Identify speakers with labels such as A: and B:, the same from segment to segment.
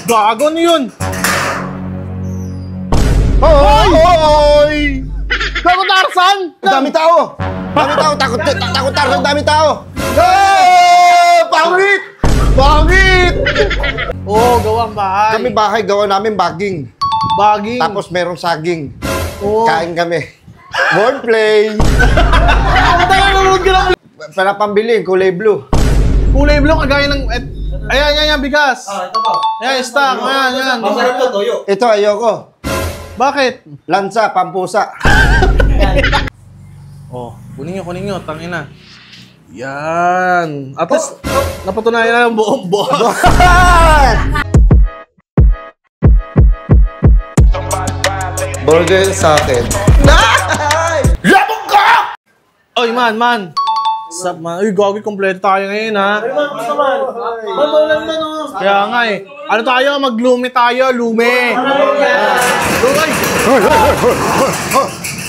A: Gago na yun!
B: Hoy!
A: Gago Tarzan!
B: Ang dami tao! Dami tao! Takot Tarzan! Dami tao! Pangit! Pangit!
A: Oo, gawang bahay.
B: Kami bahay, gawa namin baging.
A: Baging.
B: Tapos merong saging.
A: Oo.
B: Kain kami. Wordplay!
A: Nanonood ka lang.
B: Para pambili, kulay blue.
A: Kulay blue, kagaya ng... Ayan, bigas.
C: Ito ba?
A: Ayan, stock. Ayan.
C: Masarap to, toyo.
B: Ito, ayoko.
A: Bakit?
B: Lansa, pampusa.
A: Oh, kunin nyo, tangina. Yan. At least, napatunayan na yung buong boss.
B: Burger sa akin. Labog ka!
A: Oy, man. Sup, man. Uy, gagi, kompleto tayo ngayon, ha? Kaya nga, eh. Ano tayo? Mag-lume tayo, lume. Ay!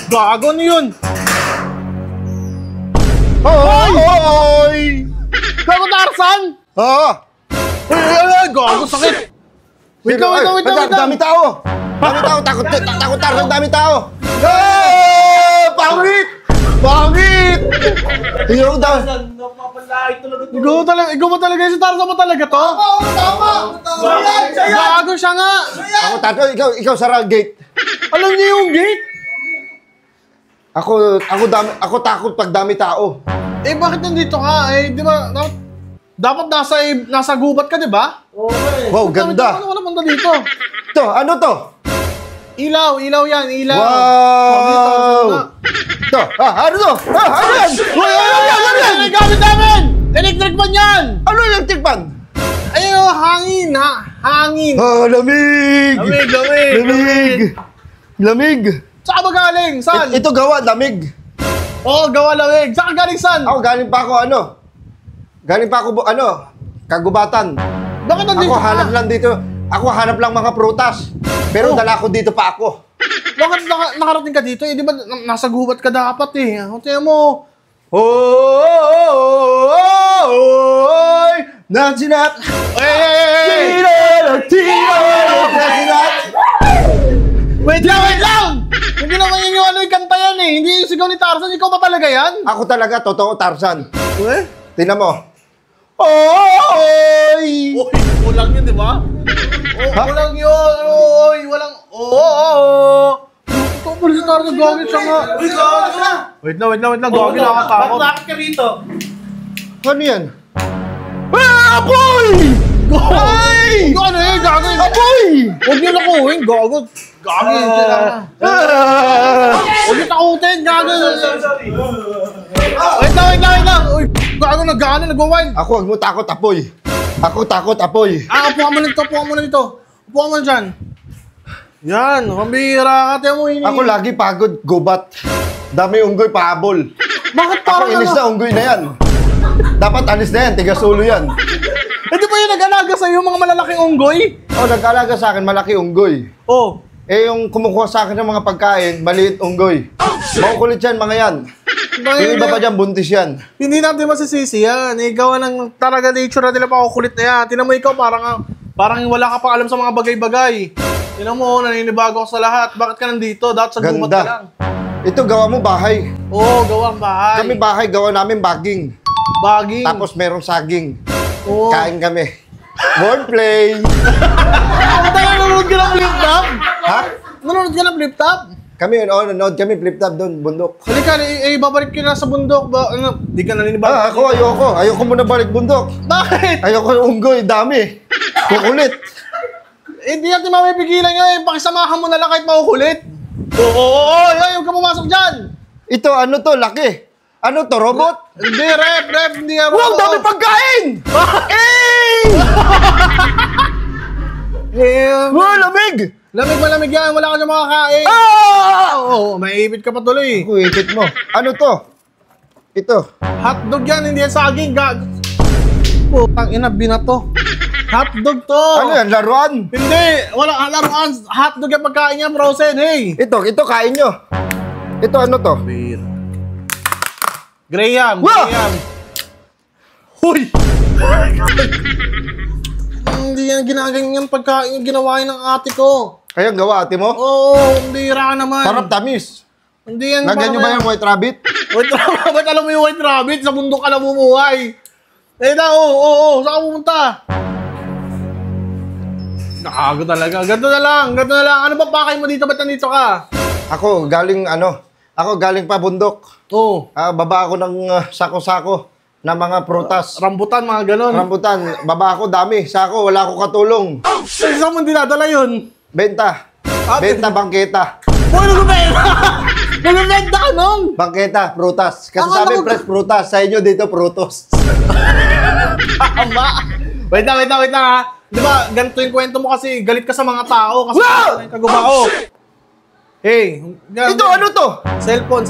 A: Gago na yun!
B: Hoy!
A: Gago Tarzan!
B: Oo!
A: Ay, gago, sakit! Wait lang.
B: Dami tao! Takot Tarzan! Dami tao! Pangit! Pangit! Yung daw.
A: Ikaw ba talaga si Tarzan mo talaga to?
B: Tama!
A: Gago siya nga!
B: Ako tato, ikaw sara gate.
A: Alam niyo yung gate?
B: Ako takot pag dami tao.
A: Eh, bakit nandito ka? Eh, di ba, dapat nasa gubat ka, di ba?
B: Wow, ganda.
A: Ano naman dito?
B: Ito, ano to?
A: Ilaw yan, ilaw.
B: Wow! Ito, ano to? Ano yan?
A: Ano yan? Gamit namin! Electric fan yan!
B: Ano yung tikpan?
A: Ayun, hangin, ha? Hangin.
B: Lamig! Lamig!
A: Saan ba galing? Saan?
B: Ito gawa, lamig.
A: Oo, gawa lamig. Saan ka galing, saan?
B: Ako, galing pa ako, kagubatan.
A: Bakit nandito
B: Ako
A: ka?
B: hanap lang dito. Ako hanap lang mga prutas. Pero dala ko dito pa ako.
A: Bakit nakarating ka dito? Eh, di ba nasa gubat ka dapat eh. Tingnan mo.
B: Hoy! Nansinat!
A: Wait lang! Hindi naman yun yung yung kanta yan eh. Hindi yung sigaw ni Tarzan. Ikaw ba talaga yan?
B: Ako talaga, totoo Tarzan.
A: Eh?
B: Tingnan mo. Oy!
A: Uy, walang yun, di ba? Walang yun. Uy, walang... Ito pala si Tarzan. Gagit siya nga.
C: Uy, gawin na!
A: Wait lang. Gagit, nakatakot.
C: Bakit ka rito?
B: Ano yan? Apoy!
A: Ay! Ano eh? Gagit.
B: Apoy!
A: Huwag niyo lakuhin. Gagit. Gagit. Huwag niyo takutin. Gagit.
C: Sorry.
A: Wait lang. Uy, gago nagwawild.
B: Ako, huwag mo takot, apoy. Ako takot, apoy.
A: Upuan mo na dito. Upuan mo na dyan. Yan, pambihira ka. Tiyan mo
B: Ako lagi pagod, gubat. Dami unggoy, pahabol.
A: Bakit
B: Ako
A: parang
B: inis na unggoy na yan. Dapat alis na yan, tiga-sulo yan.
A: Eh, di ba yung nag-alaga sa'yo yung mga malalaking unggoy?
B: Oh, nag-alaga sa akin, malaki unggoy.
A: Oh.
B: Eh, yung kumukuha sa akin ng mga pagkain, maliit unggoy. Makukulit yan, mga yan. Yung iba pa dyan, buntis yan.
A: Hindi natin masisisi yan. Ikaw lang talaga nature na nila pa kukulit na yan. Tinan mo ikaw, parang wala ka pa alam sa mga bagay-bagay. Tinan mo, naninibago ka sa lahat. Bakit ka nandito? Dapat sa gumat ka lang.
B: Ito, gawa mo bahay.
A: Oo, gawang bahay.
B: Kami bahay, gawa namin baging.
A: Baging.
B: Tapos merong saging.
A: Oo.
B: Kain kami. Wordplay!
A: Nanonood ka ng flip-top?
B: Ha?
A: Nanonood ka ng flip-top?
B: Kami, nanonood kami, flip-top doon, bundok.
A: Halika, babalik ka na sa bundok. Di ka naninibago.
B: Ako, ayoko muna balik bundok.
A: Bakit?
B: Ayoko yung unggoy, dami. Kukulit.
A: Hindi natin mapipigilan nga eh. Pakisamahan mo na lang kahit makukulit. Oo, huwag ka pumasok dyan.
B: Ito, ano to, laki. Ano to, robot?
A: Hindi, rep, hindi nga robot.
B: Wow, dami pagkain! Wow, lamig!
A: Lamig yan, wala ka dyan makakain. Oo, maiipit ka pa tuloy.
B: Ako, ipit mo. Ano to? Ito.
A: Hotdog yan, hindi yan saging. Putang ina, binato. Hotdog to.
B: Ano yan, laruan?
A: Hindi, wala laruan. Hotdog yung pagkain niya, frozen, hey.
B: Ito, kain nyo. Ito, ano to?
A: Graham,
B: Wow!
A: Graham. Huy! Hindi yan ginaganyan pagkain yung ginawa ng ate ko.
B: Kaya gawa ate mo?
A: Oo, hindi ra naman.
B: Sarap tamis.
A: Hindi yan.
B: Lagyan nyo ba yung white rabbit?
A: White rabbit? Ba't alam mo yung white rabbit? Sa bundok ka namumuhay. Saan ka pumunta? Nakago talaga. Ganto na lang. Ano ba pakay mo dito? Ba't nandito ka?
B: Ako galing pa bundok.
A: Oo.
B: Baba ako ng sako-sako na mga prutas.
A: Rambutan, mga ganon.
B: Rambutan, baba ako dami. Sako, wala akong katulong.
A: Saan mo dinadala yun?
B: Benta. Benta, bangketa.
A: Uy, nagbibenta! Nagbibenta ka nun!
B: Bangketa, prutas. Kasi
A: Akala
B: sabi
A: ko-
B: fresh prutas. Sa inyo dito, prutos.
A: Tama! Wait lang ha. Di ba, ganito yung kwento mo kasi galit ka sa mga tao kasi
B: Wow!
A: kagubao. Hey,
B: Ito, ano to?
A: Cellphone.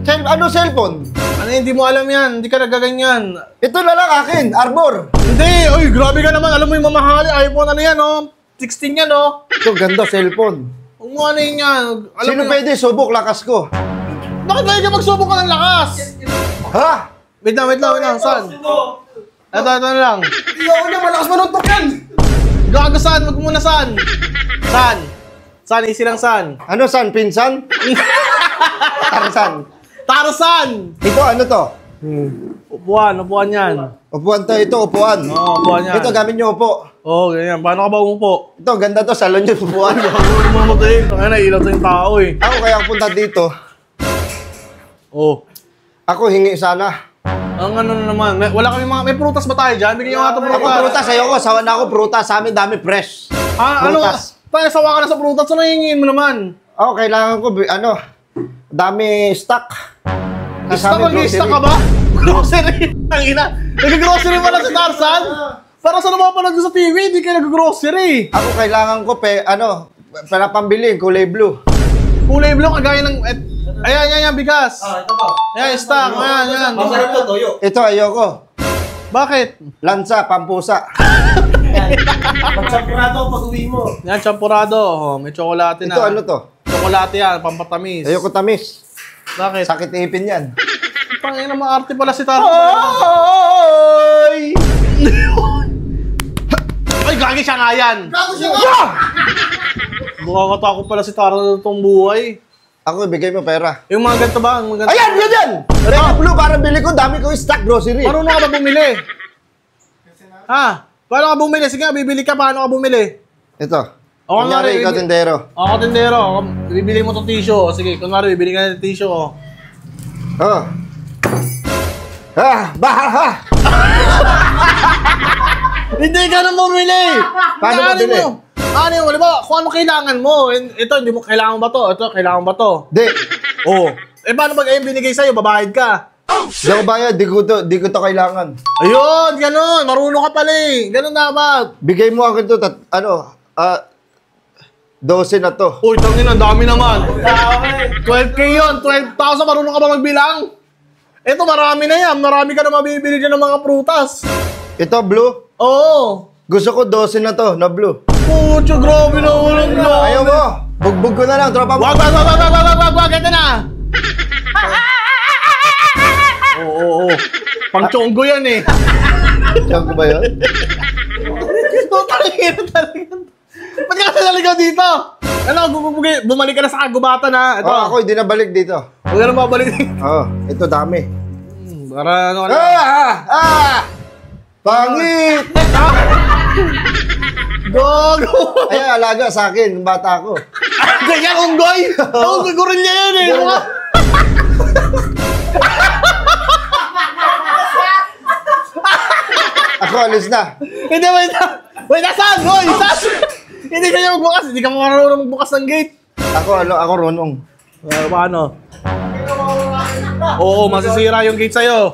B: Ano cellphone?
A: Ano, hindi mo alam yan. Hindi ka nagaganyan.
B: Ito na lang akin, Arbor.
A: Hindi! Uy, grabe ka naman. Alam mo yung mamahali. iPhone ano yan, oh? 16 yan, oh.
B: Ito, ganda cellphone.
A: Huwag mo ano yun yan. Alam
B: Sino
A: mo,
B: pwede subok lakas ko?
A: bakit ba ka magsubok ka ng lakas?
B: Ha?
A: Wait lang. Saan? Ito na lang.
B: Iyo na, malakas manuntok yan.
A: Gago saan? Wag muna saan? Saan? Saan? Easy lang saan?
B: Ano san? Pinsan? Tarzan.
A: Tarzan!
B: Ito, ano to?
A: Upuan yan.
B: Upuan to, ito, upuan.
A: Oo, upuan yan.
B: Ito, gamit nyo upo.
A: Oo, ganyan. Paano ka ba umupo?
B: Ito, ganda to, salon nyo, upuan.
A: Ano mo matayin? Tangina, nailaw sa yung tao eh.
B: Ako kaya punta dito,
A: Oo.
B: ako hingi sana.
A: Ang ano na naman, wala kami may prutas ba tayo dyan? Bigyan nga ito prutas.
B: Ako prutas, ayoko, sawa na ako prutas, sa amin dami fresh.
A: Ano?
B: Prutas.
A: Tayo, sawa ka na sa prutas. Ano hingin mo naman?
B: Ako, kailangan ko, dami stock.
A: Stock, mag-stock ka ba? Grocery. Ang ina. Nag-grocery pala si Tarzan? Para sa napapanood sa TV, hindi kayo nag-grocery.
B: Ako, kailangan ko, para pambili, kulay blue.
A: Kulay blue, kagaya ng... Ayan, bigas.
C: Ito pa.
A: Ayan, stock. Ayan.
C: Masarap to, toyo.
B: Ito, ayoko.
A: Bakit?
B: Lansa, pampusa.
C: Magsampurado pag uwi mo.
A: Yan, champurado. Oh, may tsokolate na.
B: Ito, ano to?
A: Tsokolate yan, pampatamis.
B: Ayoko tamis.
A: Bakit?
B: Sakit ipin yan.
A: Pangina, maarte pala si Tarzan.
B: Oy!
A: Ay, gagi siya nga yan.
B: Gago siya nga!
A: Nakakatakot pala si Tarzan itong buhay.
B: Ako, ibigay mo pera.
A: Yung mga ganito ba? Yung mga ganito.
B: Ayan, yan! Red blue, para bili ko. Dami ko stock grocery.
A: Marunong ka ba bumili? Ha? Paano ka bumili? Sige, bibili ka. Paano ka bumili?
B: Ito.
A: O,
B: Kunyari, ikaw tindero.
A: Ako, tindero. Bibili mo itong tissue. Sige, kunwari, bibili ka ng tissue. Oh.
B: Oh. Bahal ha!
A: Hindi ka na bumili!
B: Paano
A: Ano
B: bumili?
A: mo? Ano yun? Wala kung ano kailangan mo. Ito, hindi mo kailangan ba to? Ito, kailangan ba to?
B: Di.
A: Oo. Paano pag binigay sa'yo, babayad ka?
B: Di ako bayad. Di ko to kailangan.
A: Ayun, ganun. Marunong ka pala eh. Ganun dapat.
B: Bigay mo akin to, 12 na to.
A: Uy, tangin, ang dami naman. 12K yun. 12,000. Marunong ka ba magbilang? Ito, marami na yan. Marami ka na mabibili dyan ng mga prutas.
B: Ito, blue.
A: Oo.
B: Gusto ko 12 na to, na blue.
A: Pucho, grabe na ulang grabe.
B: Ayaw mo. Bugbog ko na lang, tropa mo.
A: Wag. Ito na. Oo. Pang-chonggo yan eh.
B: Saan ko ba yun?
A: Tangina talaga. Ba't ka naligaw dito? Ano, bumalik ka na sa kagubatan ha. Ito.
B: Ako, hindi na balik dito.
A: Huwag ka na mabalik dito.
B: Ito dami.
A: Para ano ka na.
B: Pangit!
A: Gogo!
B: Ay, alaga sa akin, bata ko.
A: Ganyan, unggoy! Unggoy, gorilya yan eh! Mga...
B: Ako, alis na.
A: Hindi, wait na, saan? Hoy, saan? Hindi kayo magbukas, hindi ka marunong magbukas ng gate.
B: Ako runong.
A: Paano? Oo, masisira yung gate sa'yo.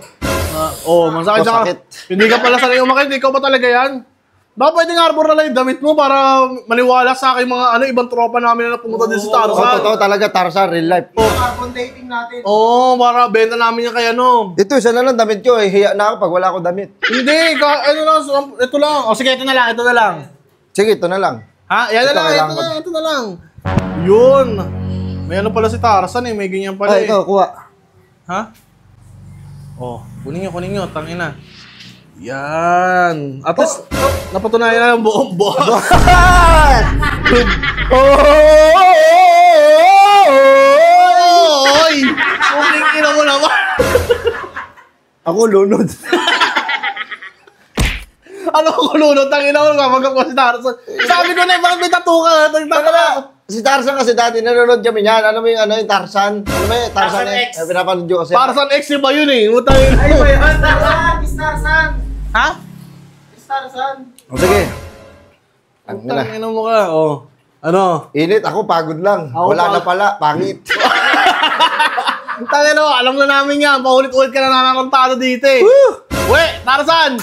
A: Masakit siya.
B: Masakit.
A: Hindi ka pala sanay umakit, ikaw ba talaga yan? Baka pwedeng arbor na lang yung damit mo para maniwala sa akin mga ibang tropa namin na pumunta din sa Tarzan.
B: Totoo talaga, Tarzan, real life.
C: Carbon dating natin.
A: Oo, para benta namin yung kay ano.
B: Ito, isa na lang damit ko. Hiya na ako pag wala akong damit.
A: Hindi, ito lang. O sige, ito na lang.
B: Sige, ito na lang.
A: Ha? Yan na
B: Ito,
A: lang,
B: kailangan
A: ito na lang. Yun. May ano pala si Tarzan eh, may ganyan pala eh.
B: Ito, kuha.
A: Ha? Kunin nyo, tangina. Yan. At least, Napatunayan na ng buong boss. Oy! Mukhang ina mo naman.
B: Ako lunod.
A: Ano ko lunod? Tangina mo, mamagap ko si Tarzan. Sabi ko na, bakit may tattoo ka?
B: Si Tarzan kasi dati nanonood kami niyan. Ano mo yung Tarzan? Ano ba yung Tarzan
C: Tarzan X.
B: Pinapanood nyo kasi.
A: Tarzan X ba yun eh? Utangin.
C: Ay, ba yan? Tarzan!
A: Ha?
C: Tarzan!
B: O sige. Ang ina.
A: Utangin mo ka. Oh. Ano?
B: Init, ako pagod lang.
A: Ako
B: Wala na
A: pagod.
B: pala, pangit.
A: Tangin mo, alam na namin yan. Paulit-ulit ka na nananantado dito eh. We, Tarzan!